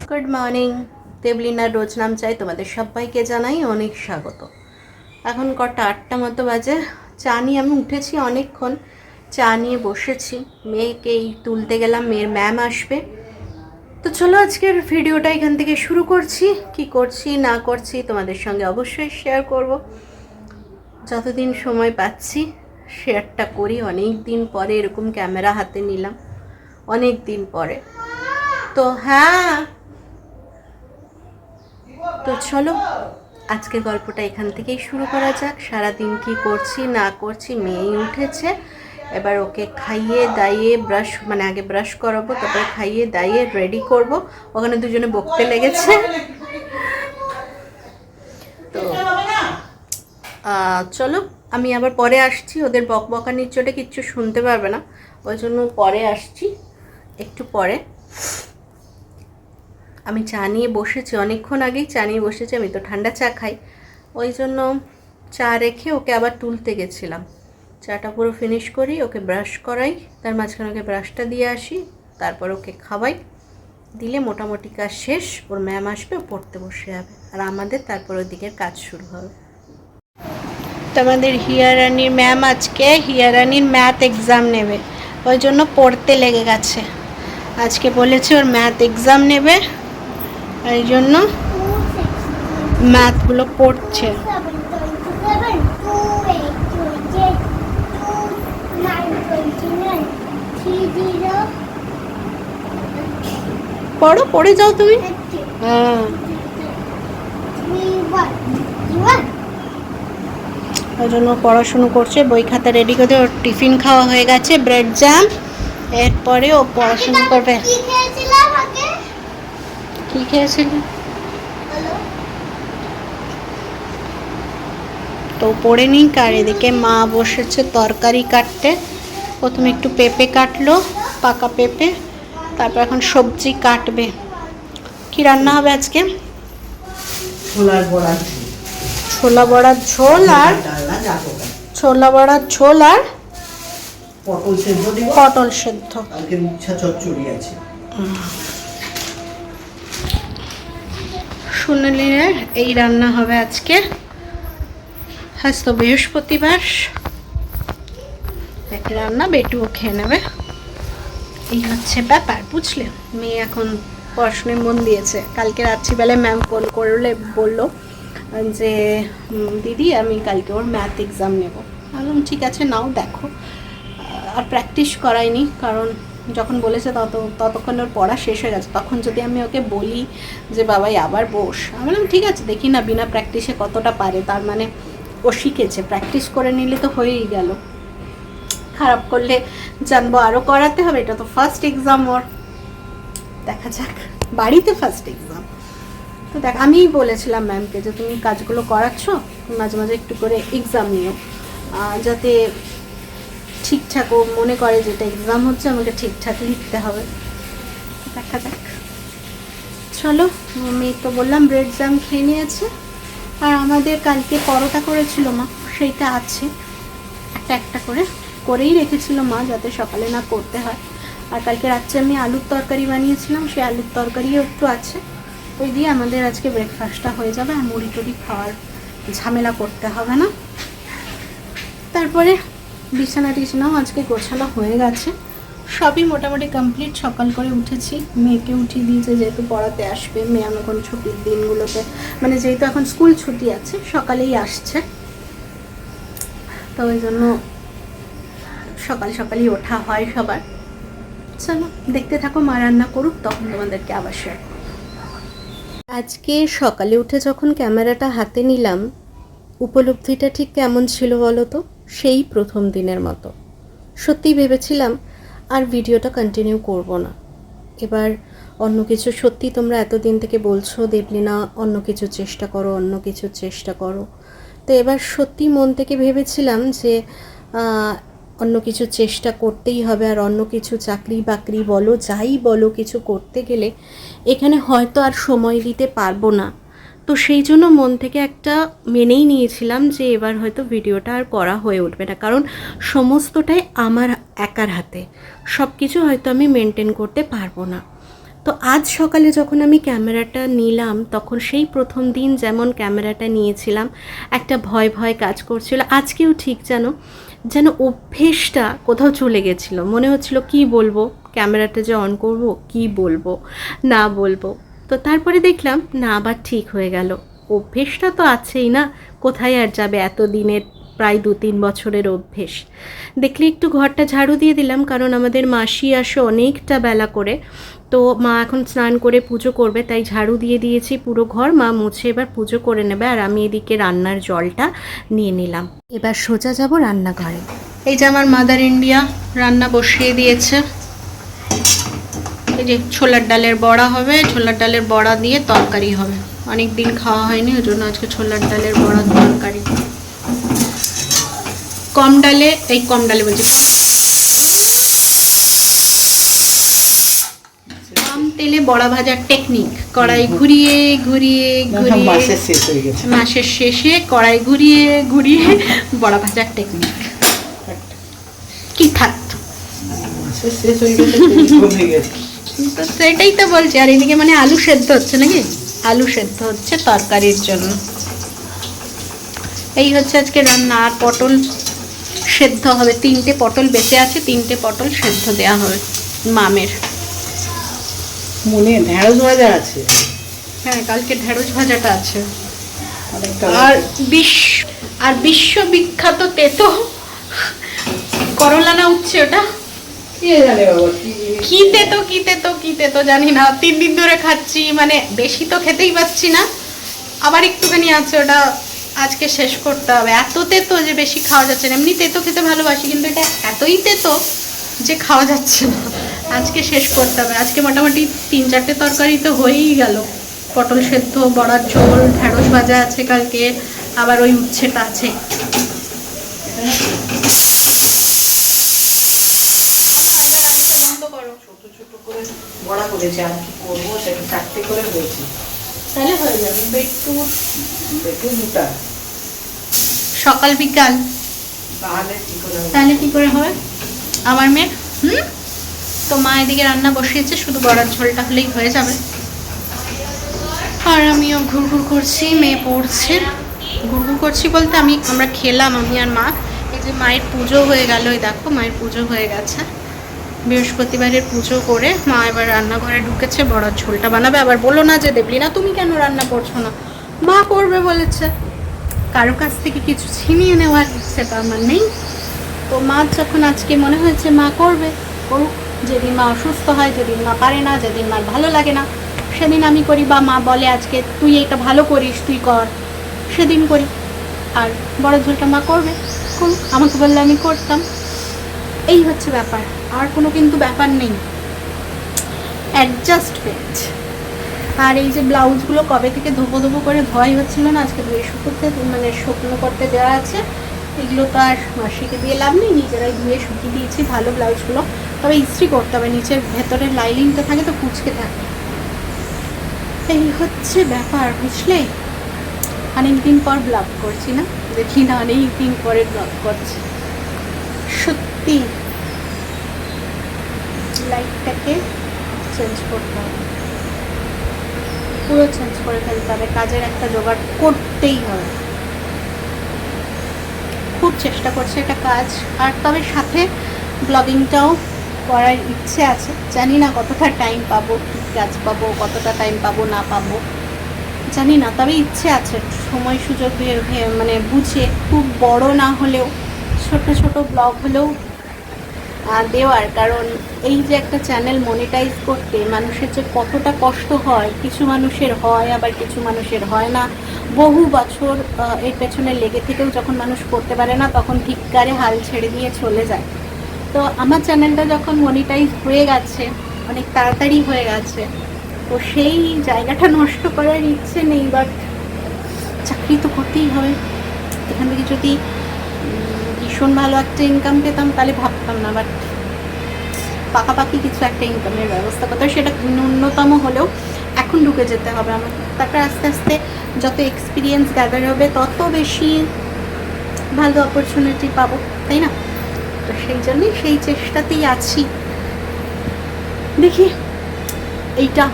Good morning. দেবলিনার রোজ নাম চাই তোমাদের সবাইকে জানাই অনেক স্বাগত। এখন কটা 8টা মতো বাজে। চা নিয়ে আমি উঠেছি অনেকক্ষণ, চা নিয়ে বসেছি, মেয়েকেই তুলতে গেলাম, মেয়ের ম্যাম আসবে। তো চলো আজকের ভিডিওটা এখান থেকে শুরু করছি। কি করছি না করছি তোমাদের সঙ্গে অবশ্যই শেয়ার করব, যতদিন সময় পাচ্ছি শেয়ারটা করি। অনেক দিন পরে এরকম ক্যামেরা হাতে নিলাম, অনেক দিন পরে। তো হ্যাঁ, তো চলো আজকের গল্পটা এখান থেকেই শুরু করা যাক। সারাদিন কি করছি না করছি, মেয়েই উঠেছে, এবার ওকে খাইয়ে দাইয়ে ব্রাশ, মানে আগে ব্রাশ করাবো, তারপরে খাইয়ে দাইয়ে রেডি করব। ওখানে দুজনে বকতে লেগেছে। তো চলো আমি আবার পরে আসছি, ওদের বকবকানির চোটে কিচ্ছু শুনতে পারবে না, ওই জন্য পরে আসছি, একটু পরে। আমি চা নিয়ে বসেছি, অনেকক্ষণ আগেই চা নিয়ে বসেছি, আমি তো ঠান্ডা চা খাই, ওই জন্য চা রেখে ওকে আবার তুলতে গেছিলাম। চাটা পুরো ফিনিশ করি, ওকে ব্রাশ করাই, তার মাঝখানে ওকে ব্রাশটা দিয়ে আসি, তারপর ওকে খাওয়াই, দিলে মোটামুটি কাজ শেষ। ওর ম্যাম আসবে, ও পড়তে বসে যাবে, আর আমাদের তারপর ওই দিকের কাজ শুরু হবে। তোমাদের হিয়ারানির ম্যাম আজকে হিয়ারানির ম্যাথ এক্সাম নেবে, ওই জন্য পড়তে লেগে গেছে। আজকে বলেছে ওর ম্যাথ এক্সাম নেবে, এই জন্য ম্যাথগুলো পড়ছে। পড়ো, পড়ে যাও তুমি। হ্যাঁ, ওই জন্য পড়াশুনো করছে, বই খাতা রেডি করে। ওর টিফিন খাওয়া হয়ে গেছে, ব্রেড জ্যাম, এরপরে ও পড়াশুনো করবে। কি খেয়েছিলি? তো পড়ে নিই। আর এদিকে মা বসেছে তরকারি কাটতে। প্রথমে একটু পেঁপে কাটলো, পাকা পেঁপে, তারপর এখন সবজি কাটবে। কি রান্না হবে আজকে? ছোলা বড়ার ঝোল আর ছোলা বড়ার ঝোল আর পটল সেদ্ধ। শুনলে এই রান্না হবে আজকে। আজ তো বৃহস্পতিবার, এক রান্না বেটুও খেয়ে নেবে, এই হচ্ছে ব্যাপার, বুঝলে। মেয়ে এখন পড়াশোনায় মন দিয়েছে। কালকে রাত্রিবেলায় ম্যাম ফোন করলে বললো যে দিদি আমি কালকে ওর ম্যাথ এক্সাম নেব। বললাম ঠিক আছে নাও, দেখো। আর প্র্যাকটিস করাইনি, কারণ যখন বলেছে ততক্ষণ ওর পড়া শেষ হয়ে গেছে। তখন যদি আমি ওকে বলি যে বাবাই আবার বস, আমি বললাম ঠিক আছে দেখি না বিনা প্র্যাকটিসে কতটা পারে, তার মানে ও শিখেছে, প্র্যাকটিস করে নিলে তো হয়েই গেল। খারাপ করলে জানবো আরও করাতে হবে। এটা তো ফার্স্ট এক্সাম ওর, দেখা যাক, বাড়িতে ফার্স্ট এক্সাম। তো দেখ, আমিই বলেছিলাম ম্যামকে যে তুমি কাজগুলো করাচ্ছ, মাঝে মাঝে একটু করে এক্সাম নিও, যাতে ঠিকঠাক ও মনে করে যেটা এক্সাম হচ্ছে আমাকে ঠিকঠাক লিখতে হবে। দেখা যাক, চলো। মেয়ে তো বললাম ব্রেড জ্যাম খেয়ে নিয়েছে, আর আমাদের কালকে পরোটা করেছিল মা, সেইটা আছে, একটা একটা করে করেই রেখেছিল মা, যাতে সকালে না করতে হয়। আর কালকে রাত্রে আমি আলুর তরকারি বানিয়েছিলাম, সেই আলুর তরকারিও একটু আছে, ওই দিয়ে আমাদের আজকে ব্রেকফাস্টটা হয়ে যাবে, আর মুড়ি টুড়ি খাওয়ার ঝামেলা করতে হবে না। তারপরে বিছানা টিছানাও আজকে গোছানো হয়ে গেছে, সবই মোটামুটি কমপ্লিট। সকাল করে উঠেছি, মেয়েকে উঠিয়ে দিয়েছে, যেহেতু পড়াতে আসবে। মেয়ে এখন ছুটির দিনগুলোতে, মানে যেহেতু এখন স্কুল ছুটি আছে, সকালেই আসছে, তো ওই জন্য সকাল সকালই ওঠা হয় সবার। চলো দেখতে থাকো, মা রান্না করুক, তখন তোমাদেরকে আবার শেয়ার করব। আজকে সকালে উঠে যখন ক্যামেরাটা হাতে নিলাম, উপলব্ধিটা ঠিক কেমন ছিল বলো তো? সেই প্রথম দিনের মতো। সত্যিই ভেবেছিলাম আর ভিডিওটা কন্টিনিউ করব না, এবার অন্য কিছু। সত্যি তোমরা এতদিন থেকে বলছো দেবলিনা অন্য কিছু চেষ্টা করো, অন্য কিছু চেষ্টা করো, তো এবার সত্যি মন থেকে ভেবেছিলাম যে অন্য কিছু চেষ্টা করতেই হবে। আর অন্য কিছু চাকরি বাকরি বলো, যাই বলো, কিছু করতে গেলে এখানে হয়তো আর সময় দিতে পারবো না। তো সেই জন্য মন থেকে একটা মেনেই নিয়েছিলাম যে এবার হয়তো ভিডিওটা আর করা হয়ে উঠবে না, কারণ সমস্তটাই আমার একার হাতে, সব কিছু হয়তো আমি মেনটেন করতে পারবো না। তো তো আজ সকালে যখন আমি ক্যামেরাটা নিলাম তখন সেই প্রথম দিন যেমন ক্যামেরাটা নিয়েছিলাম একটা ভয় ভয় কাজ করছিল, আজকেও ঠিক যেন অভ্যেসটা কোথাও চলে গেছিলো। মনে হচ্ছিল কি বলবো, ক্যামেরাটা যে অন করব কি বলবো না বলবো। তো তারপরে দেখলাম না, আবার ঠিক হয়ে গেল। অভ্যেসটা তো আছেই না, কোথায় আর যাবে, এত দিনের প্রায় 2-3 বছরের অভ্যেস। দেখলে একটু ঘরটা ঝাড়ু দিয়ে দিলাম, কারণ আমাদের মাসি আসে অনেকটা বেলা করে, তো মা এখন স্নান করে পুজো করবে, তাই ঝাড়ু দিয়ে দিয়েছি পুরো ঘর। মা মুছে এবার পুজো করে নেবে, আর আমি এদিকে রান্নার জলটা নিয়ে নিলাম। এবার সোজা যাব রান্নাঘরে। এই যে আমার মাদার ইন্ডিয়া রান্না বসিয়ে দিয়েছে। এই যে ছোলার ডালের বড়া হবে, ছোলার ডালের বড়া দিয়ে তরকারি হবে। অনেক দিন খাওয়া হয়নি, ওই জন্য আজকে ছোলার ডালের বড়া তরকারি। কম ডালে বলছি, কম তেলে বড়া ভাজার টেকনিক। কড়াই ঘুরিয়ে ঘুরিয়ে ঘুরিয়ে, মাসের শেষে কড়াই ঘুরিয়ে ঘুরিয়ে বড়া ভাজার টেকনিক। কি থাকতো তো সেটাই তো বলছি। আর এদিকে মানে আলু সেদ্ধ হচ্ছে নাকি, আলু সেদ্ধ হচ্ছে তরকারির জন্য। এই হচ্ছে আজকে রান্না। আর পটল সেদ্ধ হবে, 3টে পটল বেঁচে আছে, 3টে পটল সেদ্ধ দেওয়া হবে মামের। মনে ঢেঁড়স ভাজা আছে, হ্যাঁ কালকে ঢেঁড়স ভাজাটা আছে। আর বিশ্ববিখ্যাত তেতো করলা না উঠছে ওটা, কি তেতো জানি না। 3 দিন ধরে খাচ্ছি, মানে বেশি তো খেতেই পাচ্ছি না, আবার একটুখানি আছে, ওটা আজকে শেষ করতে হবে। এত তেতো যে বেশি খাওয়া যাচ্ছে না। এমনি তেতো খেতে ভালোবাসি, কিন্তু এটা এতই তেতো যে খাওয়া যাচ্ছে না। আজকে শেষ করতে হবে। আজকে মোটামুটি 3-4টে তরকারি তো হয়েই গেল। পটল সেদ্ধ, বড়ার ঝোল, ঢেঁড়স ভাজা আছে কালকে, আবার ওই উচ্ছেটা আছে। বড়া করেছি, আর কি করবো, সেটা 4টে করে হয়েছে, তাহলে হয়ে যাবে। একটু মোটা সকাল বিকাল তাহলে কি করে হবে আমার মেয়ে? তো মা এদিকে রান্না বসিয়েছে, শুধু বড়ার ঝোলটা হলেই হয়ে যাবে। আর আমিও ঘুরঘুর করছি, মেয়ে পড়ছে। ঘুরঘুর করছি বলতে আমরা খেলাম, আমি আর মা। এই যে মায়ের পুজো হয়ে গেল, এই দেখো মায়ের পুজো হয়ে গেছে। বৃহস্পতিবারের পুজো করে মা এবার রান্নাঘরে ঢুকেছে, বড়ার ঝোলটা বানাবে। আবার বলো না যে দেবলি না তুমি কেন রান্না করছো না, মা করবে বলেছে। কারো কাছ থেকে কিছু ছিনিয়ে নেওয়ার ইচ্ছেটা আমার নেই। তো মা যখন আজকে মনে হয়েছে মা করবে, করুক। যেদিন মা অসুস্থ হয়, যেদিন মা পারে না, যেদিন মার ভালো লাগে না, সেদিন আমি করি, বা মা বলে আজকে তুই এটা ভালো করিস তুই কর, সেদিন করি। আর বড় ঝোলটা মা করবে, করুক। আমাকে বললে আমি করতাম, এই হচ্ছে ব্যাপার। আর কোনো কিন্তু ব্যাপার নেই, অ্যাডজাস্টমেন্ট। আর এই যে ব্লাউজগুলো কবে থেকে ধোপো করে ধোয়াই হচ্ছিল না, আজকে ধুয়ে শুকনো করতে দেওয়া আছে। এগুলো তো আর মাসিকে দিয়ে লাভ নেই, নিজেরাই ধুয়ে শুকিয়ে দিয়েছি ভালো ব্লাউজগুলো। তবে ইস্ত্রি করতে হবে, নিচের ভেতরের লাইনিংটা থাকে তো কুচকে থাকে। এই হচ্ছে ব্যাপার, বুঝলে। অনেকদিন পর ব্লগ করছি না, দেখি না অনেকদিন পরে ব্লগ করছি। সত্যি লাইফটাকে চেঞ্জ করতে হবে, পুরো চেঞ্জ করে ফেলতে হবে। কাজের একটা জোগাড় করতেই হবে। খুব চেষ্টা করছি এটা কাজ। আর তবে সাথে ব্লগিংটাও করার ইচ্ছে আছে। জানি না কতটা টাইম পাবো, কী কাজ পাবো, কতটা টাইম পাবো না পাবো জানি না, তবে ইচ্ছে আছে। সময় সুযোগ মানে বুঝে, খুব বড় না হলেও ছোট ছোট ব্লগ হলেও দেওয়ার। কারণ এই যে একটা চ্যানেল মনিটাইজ করতে মানুষের যে কতটা কষ্ট হয়, কিছু মানুষের হয় আবার কিছু মানুষের হয় না। বহু বছর এর পেছনে লেগে থেকেও যখন মানুষ করতে পারে না, তখন ধিক্কারে হাল ছেড়ে দিয়ে চলে যায়। তো আমার চ্যানেলটা যখন মনিটাইজ হয়ে গেছে, অনেক তাড়াতাড়ি হয়ে গেছে, তো সেই জায়গাটা নষ্ট করার ইচ্ছে নেই। বাট চাকরি তো করতেই হবে। এখান থেকে যদি ভীষণ ভালো একটা ইনকাম পেতাম তাহলে ভাবতাম না, বাট পাকাপাকি কিছু একটা ইনকামের ব্যবস্থা করতে হবে, সেটা ন্যূনতম হলেও এখন ঢুকে যেতে হবে আমার। তারপরে আস্তে আস্তে যত এক্সপিরিয়েন্স গ্যাদার হবে তত বেশি ভালো অপরচুনিটি পাবো, তাই না? তো সেই জন্যই সেই চেষ্টাতেই আছি। দেখি এইটা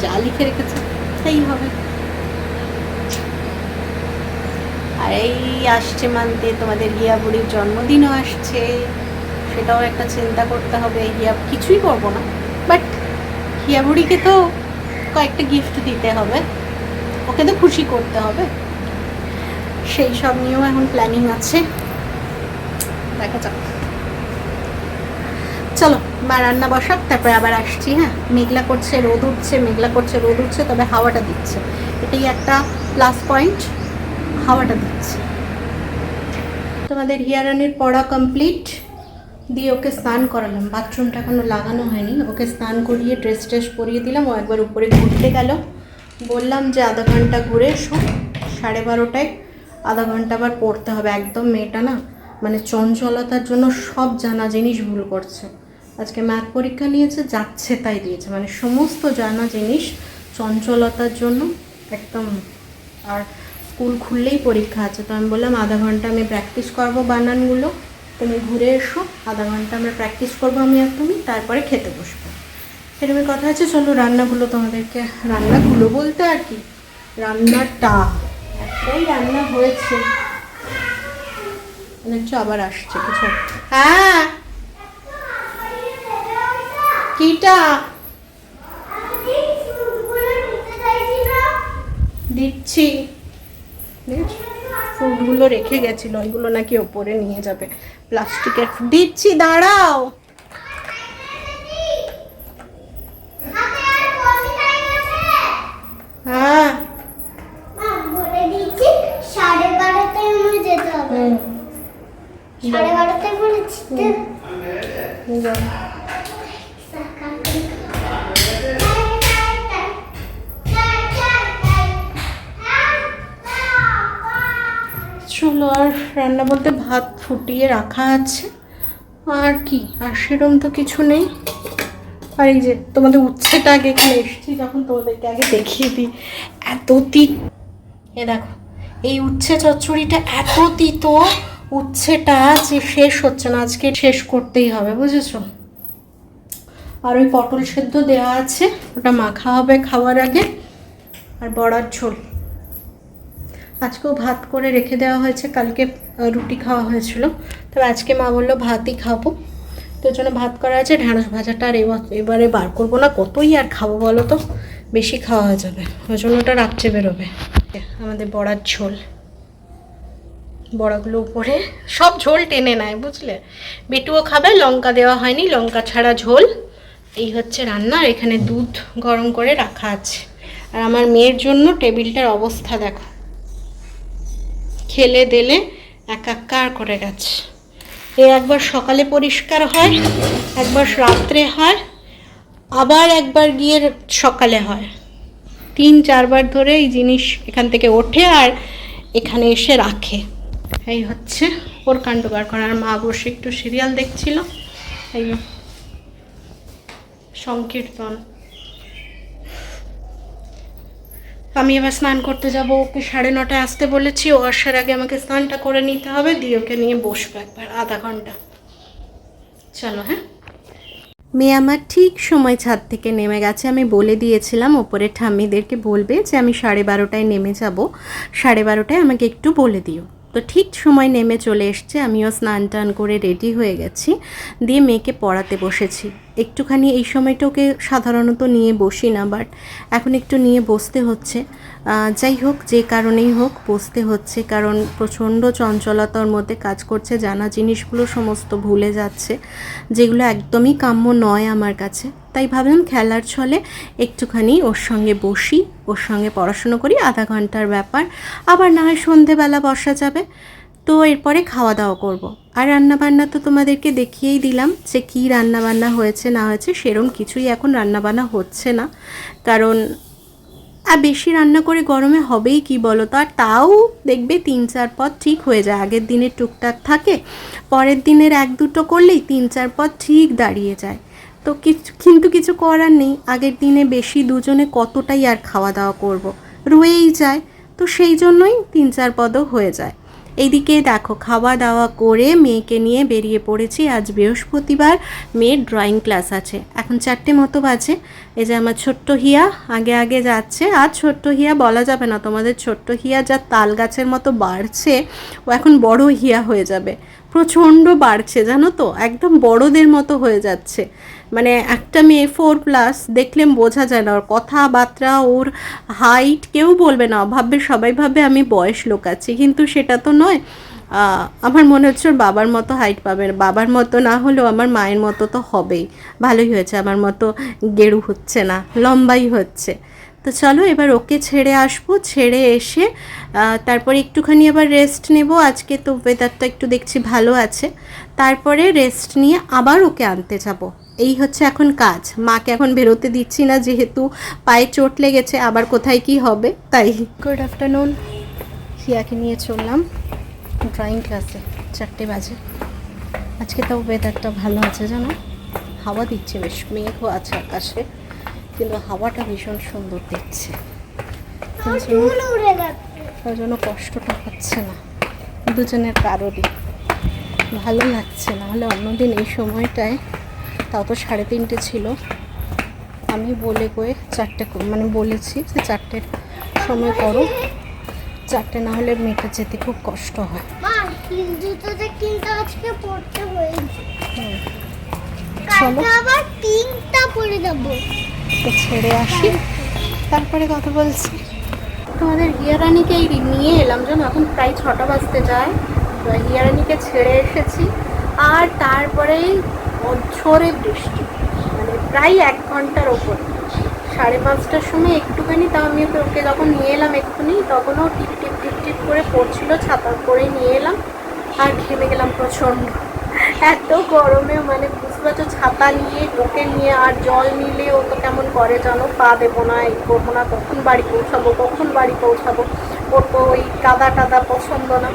যা লিখে রেখেছে তাই হবে। আর এই আসছে মানতে তোমাদের হিয়া বুড়ির জন্মদিনও আসছে, সেটাও একটা চিন্তা করতে হবে। হিয়া কিছুই করবো না, বাট হিয়া বুড়িকে তো কয়েকটা গিফট দিতে হবে, ওকে তো খুশি করতে হবে, সেই সব নিয়েও এখন প্ল্যানিং আছে, দেখা যাক। চলো মা রান্না বসাক, তারপরে আবার আসছি। হ্যাঁ, মেঘলা করছে রোদ উঠছে, মেঘলা করছে রোদ উঠছে, তবে হাওয়াটা দিচ্ছে, এটাই একটা প্লাস পয়েন্ট, হাওয়াটা দিচ্ছে। তোমাদের হিয়া রানীর পড়া কমপ্লিট, দিয়ে ওকে স্নান করালাম, বাথরুমটা এখনো লাগানো হয়নি, ওকে স্নান করিয়ে ড্রেস ট্রেস পরিয়ে দিলাম। ও একবার উপরে ঘুরতে গেল, বললাম যে আধা ঘন্টা ঘুরে এসো, 12:30টায় আধা ঘন্টা আবার পড়তে হবে। একদম মেয়েটা না মানে চঞ্চলতার জন্য সব জানা জিনিস ভুল করছে। আজকে ম্যাথ পরীক্ষা নিয়েছে, যাচ্ছে তাই দিয়েছে, মানে সমস্ত জানা জিনিস চঞ্চলতার জন্য একদম। আর স্কুল খুললেই পরীক্ষা আছে, তো আমি বললাম আধা ঘন্টা আমি প্র্যাকটিস করবো বানানগুলো, তুমি ঘুরে এসো, আধা ঘন্টা আমরা প্র্যাকটিস করবো আমি আর তুমি, তারপরে খেতে বসবো। এরকম কথা আছে। চলো রান্নাগুলো তোমাদেরকে, রান্নাগুলো বলতে আর কি, রান্নাটা একটাই রান্না হয়েছে, দেখছো আবার আসছে কিছু। হ্যাঁ কিটা দিচ্ছি, ফুলগুলো রেখে গেছিল, ওইগুলো নাকি ওপরে নিয়ে যাবে, প্লাস্টিকের। দিচ্ছি, দাঁড়াও। হ্যাঁ 12:30 বলেছি তো। চলো, আর রান্না বলতে ভাত ফুটিয়ে রাখা আছে, আর কি, আর সেরকম তো কিছু নেই। আর এই যে তোমাদের উচ্ছেটা আগে এখানে এসেছি যখন, তোমাদেরকে আগে দেখিয়ে দিই, এত তিত। এ দেখো, এই উচ্ছে চচ্চড়িটা এত তিতো, উচ্ছেটা যে শেষ হচ্ছে না, আজকে শেষ করতেই হবে, বুঝেছো। আর ওই পটল সেদ্ধ দেওয়া আছে, ওটা মাখা হবে খাওয়ার আগে। আর বড়ার ঝোল, আজকেও ভাত করে রেখে দেওয়া হয়েছে, কালকে রুটি খাওয়া হয়েছিল, তবে আজকে মা বললো ভাতই খাবো, তো ওই জন্য ভাত করা আছে। ঢ্যাঁড়স ভাজাটা আর এবারে বার করবো না, কতই আর খাবো বলো তো, বেশি খাওয়া হয়ে যাবে, ওই জন্য ওটা রাত্রে বেরোবে। আমাদের বড়ার ঝোল, বড়াগুলো উপরে সব ঝোল টেনে নেয়, বুঝলে। বেটুও খাবে, লঙ্কা দেওয়া হয়নি, লঙ্কা ছাড়া ঝোল। এই হচ্ছে রান্না। আর এখানে দুধ গরম করে রাখা আছে। আর আমার মেয়ের জন্য টেবিলটার অবস্থা দেখো, খেলে দেলে একাকার করে গেছে। এ একবার সকালে পরিষ্কার হয়, একবার রাত্রে হয়, আবার একবার গিয়ে সকালে হয়, 3-4 বার ধরে এই জিনিস এখান থেকে ওঠে আর এখানে এসে রাখে। এই হচ্ছে ওর কাণ্ডবার করার। মা বসে একটু সিরিয়াল দেখছিল, এই সংকীর্তন। আমি এবার স্নান করতে যাব, ওকে 9:30টায় আসতে বলেছি, ও আসার আগে আমাকে স্নানটা করে নিতে হবে, দিয়ে ওকে নিয়ে বসবো একবার আধা ঘন্টা। চলো, হ্যাঁ। মেয়ে আমার ঠিক সময় ছাদ থেকে নেমে গেছে। আমি বলে দিয়েছিলাম ওপরে ঠাম্মিদেরকে বলবে যে আমি 12:30টায় নেমে যাব, 12:30টায় আমাকে একটু বলে দিও। তো ঠিক সময় নেমে চলে এসছে। আমিও স্নান টান করে রেডি হয়ে গেছি, দিয়ে মেয়েকে পড়াতে বসেছি। একটুখানি এই সময়টা ওকে সাধারণত নিয়ে বসি না, বাট এখন একটু নিয়ে বসতে হচ্ছে। যাই হোক, যে কারণেই হোক বসতে হচ্ছে, কারণ প্রচণ্ড চঞ্চলতার মধ্যে কাজ করছে, জানা জিনিসগুলো সমস্ত ভুলে যাচ্ছে, যেগুলো একদমই কাম্য নয় আমার কাছে। তাই ভাবলাম খেলার ছলে একটুখানি ওর সঙ্গে বসি, ওর সঙ্গে পড়াশুনো করি, আধা ঘন্টার ব্যাপার, আবার না হয় সন্ধেবেলা বসা যাবে। তো এরপরে খাওয়া দাওয়া করব। আর রান্নাবান্না তো তোমাদেরকে দেখিয়েই দিলাম যে কী রান্নাবান্না হয়েছে না হয়েছে, সেরম কিছুই এখন রান্নাবান্না হচ্ছে না, কারণ আর বেশি রান্না করে গরমে হবেই কি বলো তো। আর তাও দেখবে 3-4 পদ ঠিক হয়ে যায়, আগের দিনের টুকটাক থাকে, পরের দিনের 1-2টো করলেই 3-4 পদ ঠিক দাঁড়িয়ে যায়। তো কিন্তু কিছু করার নেই, আগের দিনে বেশি দুজনে কতটাই আর খাওয়া দাওয়া করব, রয়েই যায়, তো সেই জন্যই 3-4 পদও হয়ে যায়। এইদিকে দেখো খাওয়া দাওয়া করে মেয়েকে নিয়ে বেরিয়ে পড়েছি। আজ বৃহস্পতিবার, মেয়ের ড্রয়িং ক্লাস আছে। এখন 4টে মতো বাজে। এই যে আমার ছোট্ট হিয়া আগে আগে যাচ্ছে। আর ছোট্ট হিয়া বলা যাবে না তোমাদের, ছোট্ট হিয়া যা তাল গাছের মতো বাড়ছে, ও এখন বড় হিয়া হয়ে যাবে। প্রচণ্ড বাড়ছে জানো তো, একদম বড়দের মতো হয়ে যাচ্ছে। মানে একটা মেয়ে 4+ দেখলে বোঝা যায় না, ওর কথাবার্তা, ওর হাইট কেউ বলবে না, ভাববে সবাই ভাবে আমি বয়স লোকাচ্ছি, কিন্তু সেটা তো নয়। আমার মনে হচ্ছে ওর বাবার মতো হাইট পাবে, বাবার মতো না হলেও আমার মায়ের মতো তো হবেই। ভালোই হয়েছে, আমার মতো গেরু হচ্ছে না, লম্বাই হচ্ছে। তো চলো এবার ওকে ছেড়ে আসবো, ছেড়ে এসে তারপরে একটুখানি আবার রেস্ট নেব। আজকে তো ওয়েদারটা একটু দেখছি ভালো আছে, তারপরে রেস্ট নিয়ে আবার ওকে আনতে যাব। এই হচ্ছে এখন কাজ। মাকে এখন বেরোতে দিচ্ছি না, যেহেতু পায়ে চোট লেগেছে, আবার কোথায় কি হবে তাই। Good afternoon. হিয়াকে নিয়ে চললাম ড্রয়িং ক্লাসে, 4টে বাজে। আজকে তো ওয়েদারটা ভালো আছে জানো, হাওয়া দিচ্ছে, বেশ মেঘও আছে আকাশে, কিন্তু হাওয়াটা ভীষণ সুন্দর দিচ্ছে, ওই জন্য কষ্টটা হচ্ছে না দুজনের কারোরই, ভালো লাগছে। না হলে অন্যদিন এই সময়টায়, তাও তো 3:30 ছিল, আমি বলে কয়ে 4টে মানে বলেছি যে 4টের সময় করো, 4টে না হলে মেয়েটা যেতে খুব কষ্ট হয়। চলো আবার 3টা পরে যাবো, ছেড়ে আসি তারপরে কথা বলছি। তোমাদের হিয়ারানিকে নিয়ে এলাম জানো, এখন প্রায় 6টা বাজতে যায়। হিয়ারানিকে ছেড়ে এসেছি, আর তারপরেই ঝড়ে বৃষ্টি, মানে প্রায় 1 ঘন্টার ওপর। 5:30টার সময় একটুখানি, তাও আমি ওকে যখন নিয়ে এলাম এক্ষুনি, তখনও টিপ টিপ টিপ টিপ করে পড়ছিল, ছাতা করে নিয়ে এলাম, আর ঘেমে গেলাম প্রচণ্ড। এত গরমে মানে বুঝতে পারছো, ছাতা নিয়ে ওকে নিয়ে আর জল নিলে ও তো কেমন করে জানো, পা দেবো না, এই করবো না, কখন বাড়ি পৌঁছাবো। ওর তো ওই কাদা টাদা পছন্দ না,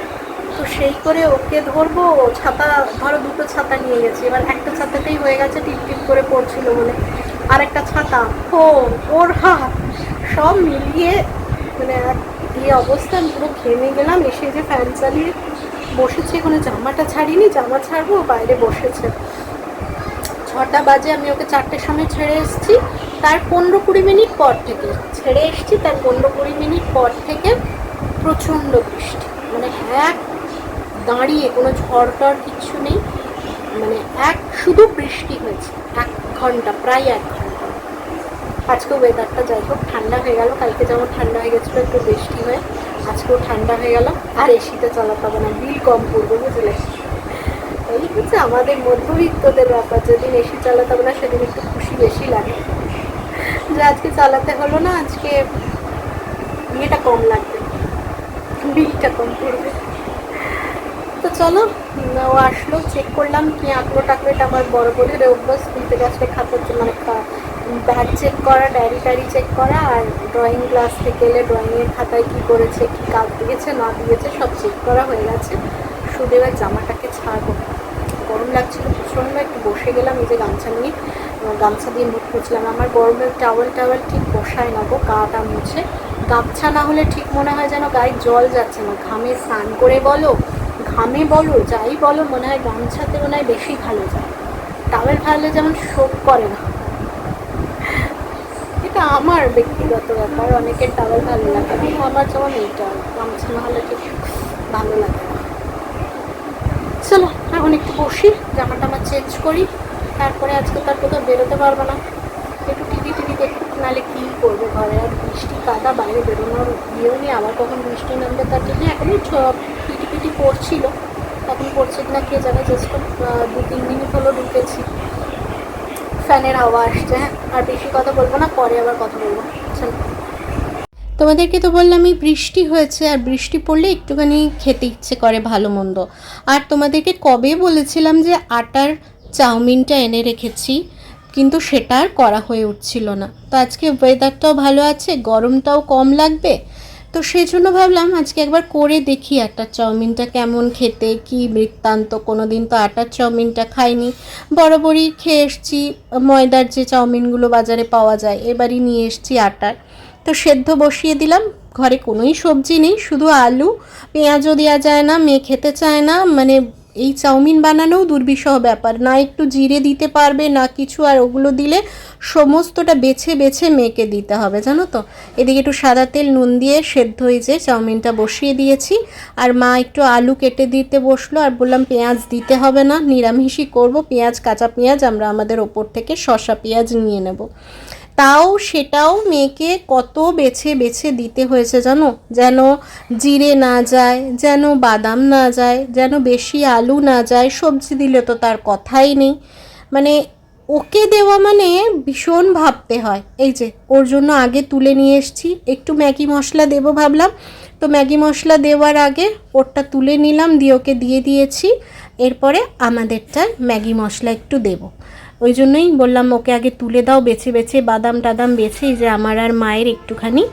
তো সেই করে ওকে ধরবো। ছাতা ধরো 2টো ছাতা নিয়ে গেছি, এবার একটা ছাতাতেই হয়ে গেছে, টিপ টিপ করে পড়ছিল বলে। আর একটা ছাতা, ফোন, ওর হাত, সব মিলিয়ে মানে এই অবস্থা, পুরো ঘেমে গেলাম। এসে যে ফ্যান চালিয়ে বসেছি, কোনো জামাটা ছাড়িনি, জামা ছাড়বো, বাইরে বসেছে। 6টা বাজে, আমি ওকে 4টের সময় ছেড়ে এসেছি, তার 15-20 মিনিট পর থেকে ছেড়ে এসেছি, তার 15-20 মিনিট পর থেকে প্রচণ্ড বৃষ্টি, মানে এক দাঁড়িয়ে, কোনো ঝড় টড় কিচ্ছু নেই, মানে শুধু বৃষ্টি হয়েছে 1 ঘন্টা, প্রায় 1 ঘন্টা। আজকে ওয়েদারটা যাই হোক ঠান্ডা হয়ে গেল, কালকে যেমন ঠান্ডা হয়ে গেছিলো একটু বৃষ্টি হয়ে, আজকেও ঠান্ডা হয়ে গেল। আর এসিতে চালাতে হবে না, বিল কম পড়বে বুঝলে। এই হচ্ছে আমাদের মধ্যবিত্তদের ব্যাপার, যেদিন এসি চালাতে হবে না সেদিন একটু খুশি বেশি লাগে, যে আজকে চালাতে হলো না, আজকে ইয়েটা কম লাগবে, বিলটা কম পড়বে। তো চলো, ও আসলো, চেক করলাম কি আঁকলো টাকলো, এটা আমার বড় বোনের অভ্যাস, স্কুল থেকে আসলে খাতার মানে ব্যাগ চেক করা, ডায়েরি টায়েরি চেক করা, আর ড্রয়িং ক্লাস থেকে এলে ড্রয়িংয়ের খাতায় কী করেছে, কী কাজ দিয়েছে না দিয়েছে সব চেক করা হয়ে গেছে। শুধু এবার জামাটাকে ছাড়বো, গরম লাগছিল প্রচণ্ড, একটু বসে গেলাম, এই যে গামছা নিয়ে, গামছা দিয়ে মুখ মুছলাম। আমার গরমের টাওয়েল ঠিক বসায় না গো, গাটা মুছে, গামছা না হলে ঠিক মনে হয় যেন গায়ে জল যাচ্ছে না, ঘামে স্নান করে বলো, ঘামে বলো, যাই বলো, মনে হয় গামছাতে মনে হয় বেশি ভালো যায়, টাওয়েল ফেললে যেমন শোক করে না। এটা আমার ব্যক্তিগত ব্যাপার, অনেকের টাওয়েল ভালো লাগে, কিন্তু আমার যেমন এইটা গামছা না হলে ঠিক ভালো লাগে না। চলো এখন একটু বসি, জামাটা আমার চেঞ্জ করি, তারপরে আজকে তার কোথাও বেরোতে পারবো না, একটু টিভি দেখুক, নাহলে কী করবে ঘরে, আর বৃষ্টি কাদা, বাইরে বেরোনোর ইয়েও নেই, আবার কখন বৃষ্টি নামবে তার জন্য। এখনই পিটি পড়ছিল, এখন পড়ছে কিনা কে জানে, জাস্ট 2-3 মিনিট হলো ঢুকেছি, ফ্যানের হাওয়া আসছে। হ্যাঁ, আর বেশি কথা বলবো না, পরে আবার কথা বলবো। চলো, তোমাদেরকে তো বললামই বৃষ্টি হয়েছে, আর বৃষ্টি পড়লে একটুখানি খেতে ইচ্ছে করে ভালো মন্দ। আর তোমাদেরকে কবে বলেছিলাম যে আটার চাউমিনটা এনে রেখেছি, কিন্তু সেটা আর করা হয়ে উঠছিল না। তো আজকে ওয়েদারটাও ভালো আছে, গরমটাও কম লাগবে, তো সেই জন্য ভাবলাম আজকে একবার করে দেখি আটার চাউমিনটা কেমন খেতে, কি বৃত্তান্ত। কোনো দিন তো আটার চাউমিনটা খাইনি, বরাবরই খেয়ে এসছি ময়দার যে চাউমিনগুলো বাজারে পাওয়া যায়, এবারই নিয়ে এসছি আটার। তো সেদ্ধ বসিয়ে দিলাম, ঘরে কোনোই সবজি নেই, শুধু আলু, পেঁয়াজও দেওয়া যায় না, মেয়ে খেতে চায় না। মানে এই চাউমিন বানানোও দুর্বিষহ ব্যাপার, না একটু জিরে দিতে পারবে না কিছু, আর ওগুলো দিলে সমস্তটা বেছে বেছে মেয়েকে দিতে হবে জানো তো। এদিকে একটু সাদা তেল নুন দিয়ে সেদ্ধ হয়ে যে চাউমিনটা বসিয়ে দিয়েছি, আর মা একটু আলু কেটে দিতে বসলো, আর বললাম পেঁয়াজ দিতে হবে না, নিরামিষই করব, পেঁয়াজ কাঁচা পেঁয়াজ আমরা আমাদের ওপর থেকে শসা পেঁয়াজ নিয়ে নেব। তাও সেটাও মেয়েকে কত বেছে বেছে দিতে হয়েছে জানো, যেন জিরে না যায়, যেন বাদাম না যায়, যেন বেশি আলু না যায়, সবজি দিলে তো তার কথাই নেই। মানে ওকে দেওয়া মানে ভীষণ ভাবতে হয়। এই যে ওর জন্য আগে তুলে নিয়ে এসেছি, একটু ম্যাগি মশলা দেবো ভাবলাম, তো ম্যাগি মশলা দেওয়ার আগে ওরটা তুলে নিলাম, দিয়ে ওকে দিয়ে দিয়েছি। এরপরে আমাদেরটায় ম্যাগি মশলা একটু দেবো, ওই জন্যই বললাম ওকে আগে তুলে দাও বেছে বেছে, বাদাম টাদাম বেছে। এই যে আমার আর মায়ের একটুখানি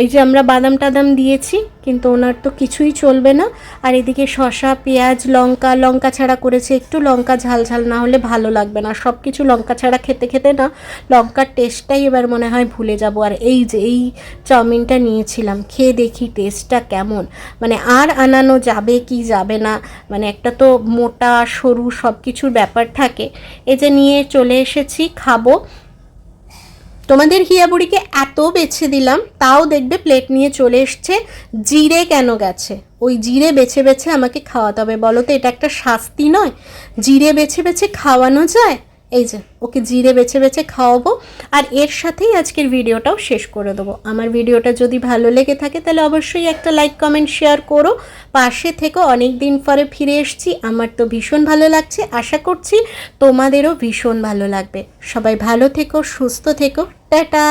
ওই যে আমরা বাদাম টাদাম দিয়েছি, কিন্তু ওনার তো কিছুই চলবে না। আর এদিকে শসা পেঁয়াজ লঙ্কা ছাড়া করেছে, একটু লঙ্কা ঝাল ঝাল না হলে ভালো লাগবে না, সব কিছু লঙ্কা ছাড়া খেতে খেতে না লঙ্কার টেস্টটাই এবার মনে হয় ভুলে যাব। আর এই যে এই চাউমিনটা নিয়েছিলাম, খেয়ে দেখি টেস্টটা কেমন, মানে আর আনানো যাবে কি যাবে না, মানে একটা তো মোটা সরু সব কিছুর ব্যাপার থাকে। এই যে নিয়ে চলে এসেছি, খাবো। তোমাদের হিয়া বুড়িকে এত বেছে দিলাম, তাও দেখবে প্লেট নিয়ে চলে এসছে। জিরে কেন গেছে? ওই জিরে বেছে বেছে আমাকে খাওয়াতে হবে, বলো তো এটা একটা শাস্তি নয়? জিরে বেছে বেছে খাওয়ানো যায়? এই যে ওকে জিরে বেছে বেছে খাওয়াবো, আর এর সাথেই আজকের ভিডিওটাও শেষ করে দেবো। আমার ভিডিওটা যদি ভালো লেগে থাকে তাহলে অবশ্যই একটা লাইক কমেন্ট শেয়ার করো, পাশে থেকে। অনেক দিন পরে ফিরে এসেছি, আমার তো ভীষণ ভালো লাগছে, আশা করছি তোমাদেরও ভীষণ ভালো লাগবে। সবাই ভালো থেকো, সুস্থ থেকো, টাটা।